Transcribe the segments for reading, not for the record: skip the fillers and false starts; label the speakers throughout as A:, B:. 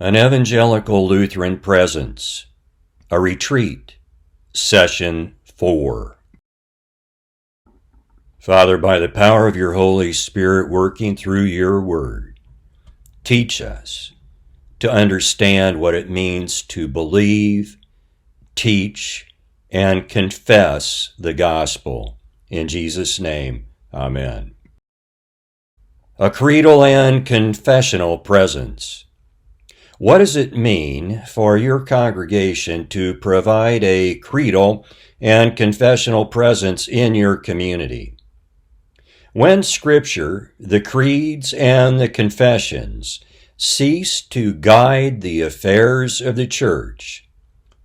A: An Evangelical Lutheran Presence, a Retreat, Session 4. Father, by the power of your Holy Spirit working through your word, teach us to understand what it means to believe, teach, and confess the gospel. In Jesus' name, amen. A Creedal and Confessional Presence. What does it mean for your congregation to provide a creedal and confessional presence in your community? When Scripture, the creeds, and the confessions cease to guide the affairs of the church,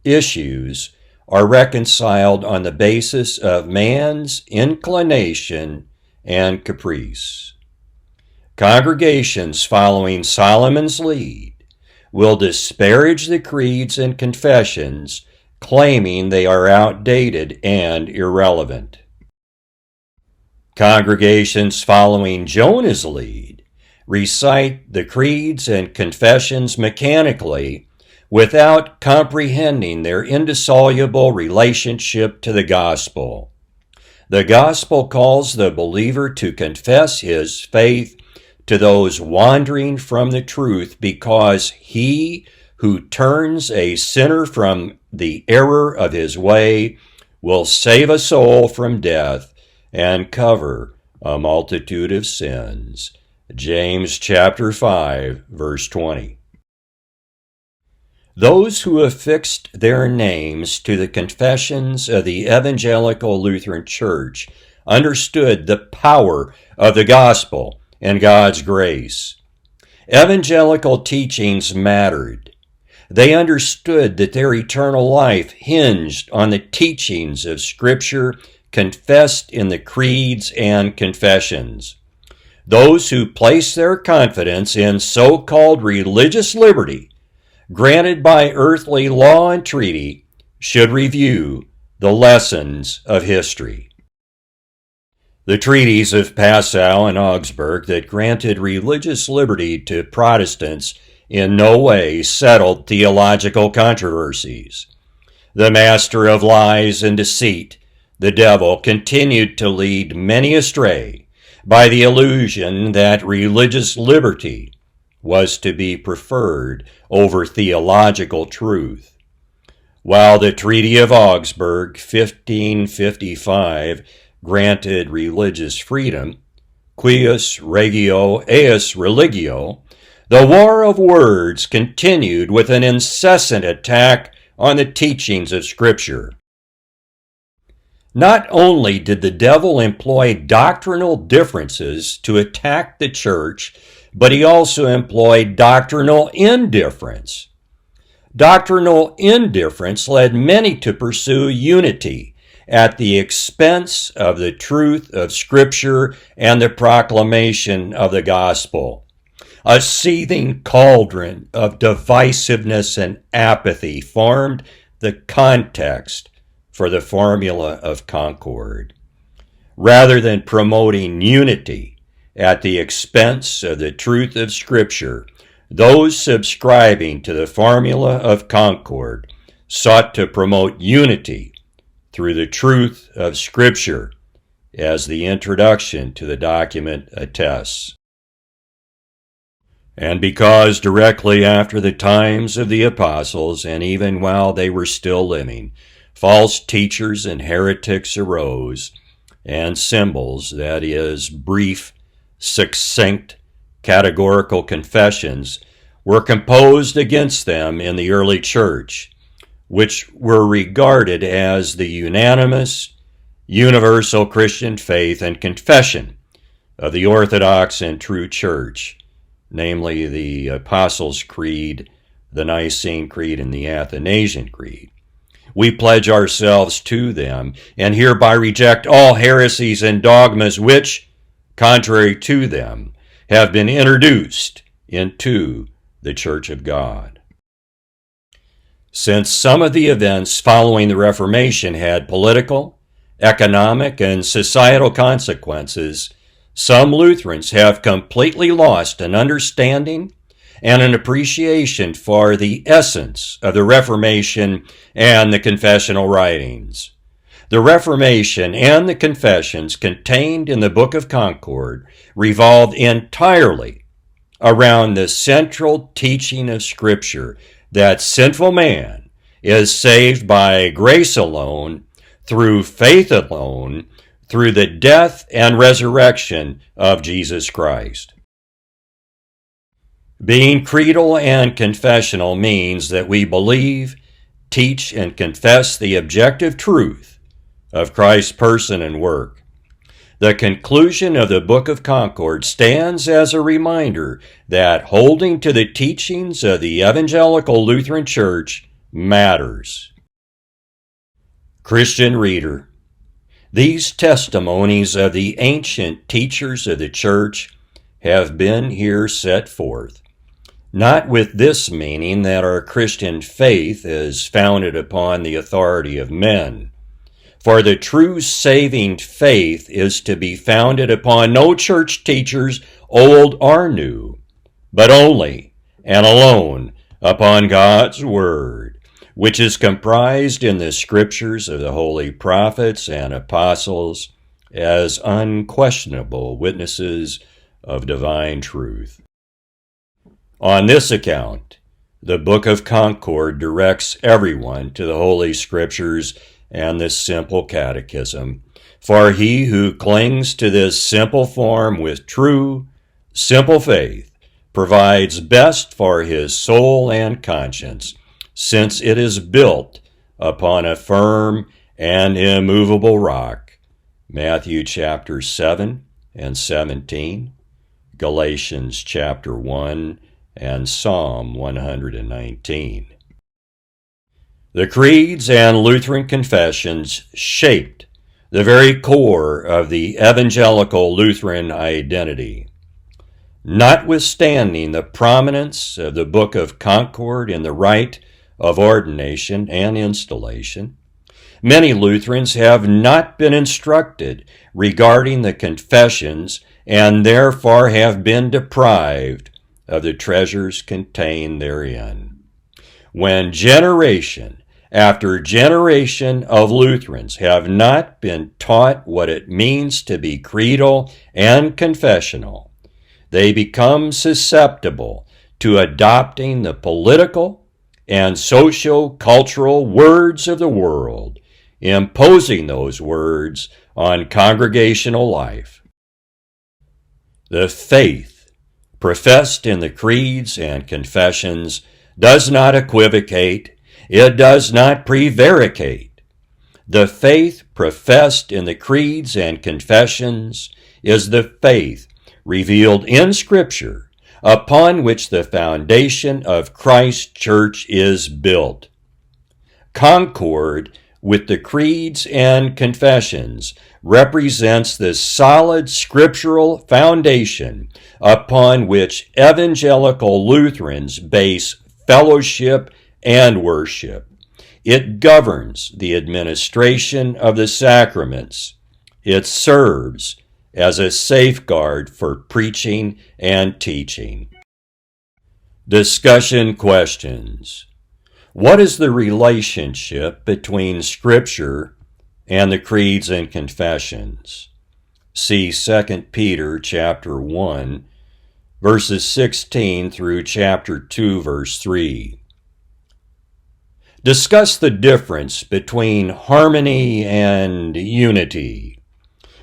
A: issues are reconciled on the basis of man's inclination and caprice. Congregations following Solomon's lead will disparage the creeds and confessions, claiming they are outdated and irrelevant. Congregations following Jonah's lead recite the creeds and confessions mechanically without comprehending their indissoluble relationship to the gospel. The gospel calls the believer to confess his faith to those wandering from the truth, because he who turns a sinner from the error of his way will save a soul from death and cover a multitude of sins. James chapter 5, verse 20. Those who affixed their names to the confessions of the Evangelical Lutheran Church understood the power of the gospel and God's grace. Evangelical teachings mattered. They understood that their eternal life hinged on the teachings of Scripture confessed in the creeds and confessions. Those who place their confidence in so-called religious liberty granted by earthly law and treaty should review the lessons of history. The treaties of Passau and Augsburg that granted religious liberty to Protestants in no way settled theological controversies. The master of lies and deceit, the devil, continued to lead many astray by the illusion that religious liberty was to be preferred over theological truth. While the Treaty of Augsburg, 1555, granted religious freedom, cuius regio eius religio, the war of words continued with an incessant attack on the teachings of Scripture. Not only did the devil employ doctrinal differences to attack the church, but he also employed doctrinal indifference. Doctrinal indifference led many to pursue unity at the expense of the truth of Scripture and the proclamation of the gospel. A seething cauldron of divisiveness and apathy formed the context for the formula of concord. Rather than promoting unity at the expense of the truth of Scripture, those subscribing to the formula of concord sought to promote unity through the truth of Scripture, as the introduction to the document attests. And because directly after the times of the apostles, and even while they were still living, false teachers and heretics arose, and symbols, that is, brief, succinct, categorical confessions, were composed against them in the early church, which were regarded as the unanimous, universal Christian faith and confession of the Orthodox and true Church, namely the Apostles' Creed, the Nicene Creed, and the Athanasian Creed. We pledge ourselves to them, and hereby reject all heresies and dogmas which, contrary to them, have been introduced into the Church of God. Since some of the events following the Reformation had political, economic, and societal consequences, some Lutherans have completely lost an understanding and an appreciation for the essence of the Reformation and the confessional writings. The Reformation and the confessions contained in the Book of Concord revolve entirely around the central teaching of Scripture that sinful man is saved by grace alone, through faith alone, through the death and resurrection of Jesus Christ. Being creedal and confessional means that we believe, teach, and confess the objective truth of Christ's person and work. The conclusion of the Book of Concord stands as a reminder that holding to the teachings of the Evangelical Lutheran Church matters. Christian reader, these testimonies of the ancient teachers of the Church have been here set forth, not with this meaning that our Christian faith is founded upon the authority of men. For the true saving faith is to be founded upon no church teachers, old or new, but only and alone upon God's Word, which is comprised in the Scriptures of the holy prophets and apostles as unquestionable witnesses of divine truth. On this account, the Book of Concord directs everyone to the Holy Scriptures and this simple catechism, for he who clings to this simple form with true, simple faith provides best for his soul and conscience, since it is built upon a firm and immovable rock. Matthew chapter 7 and 17, Galatians chapter 1, and Psalm 119. The creeds and Lutheran confessions shaped the very core of the evangelical Lutheran identity. Notwithstanding the prominence of the Book of Concord in the rite of ordination and installation, many Lutherans have not been instructed regarding the confessions and therefore have been deprived of the treasures contained therein. When generation after generation of Lutherans have not been taught what it means to be creedal and confessional, they become susceptible to adopting the political and socio-cultural words of the world, imposing those words on congregational life. The faith professed in the creeds and confessions does not equivocate, it does not prevaricate. The faith professed in the creeds and confessions is the faith revealed in Scripture, upon which the foundation of Christ's church is built. Concord with the creeds and confessions represents the solid scriptural foundation upon which evangelical Lutherans base fellowship and worship. It governs the administration of the sacraments. It serves as a safeguard for preaching and teaching. Discussion questions. What is the relationship between Scripture and the creeds and confessions? See 2 Peter chapter 1, verses 16 through chapter 2, verse 3. Discuss the difference between harmony and unity.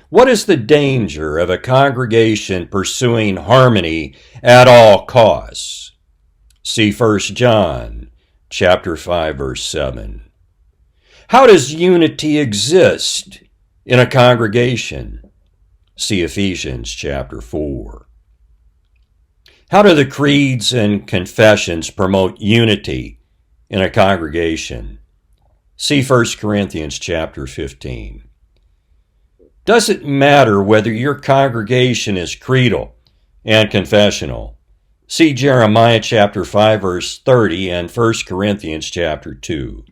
A: What is the danger of a congregation pursuing harmony at all costs? See 1 John chapter 5, verse 7. How does unity exist in a congregation? See Ephesians chapter 4. How do the creeds and confessions promote unity in a congregation? See 1 Corinthians chapter 15. Does it matter whether your congregation is creedal and confessional? See Jeremiah chapter 5 verse 30 and 1 Corinthians chapter 2.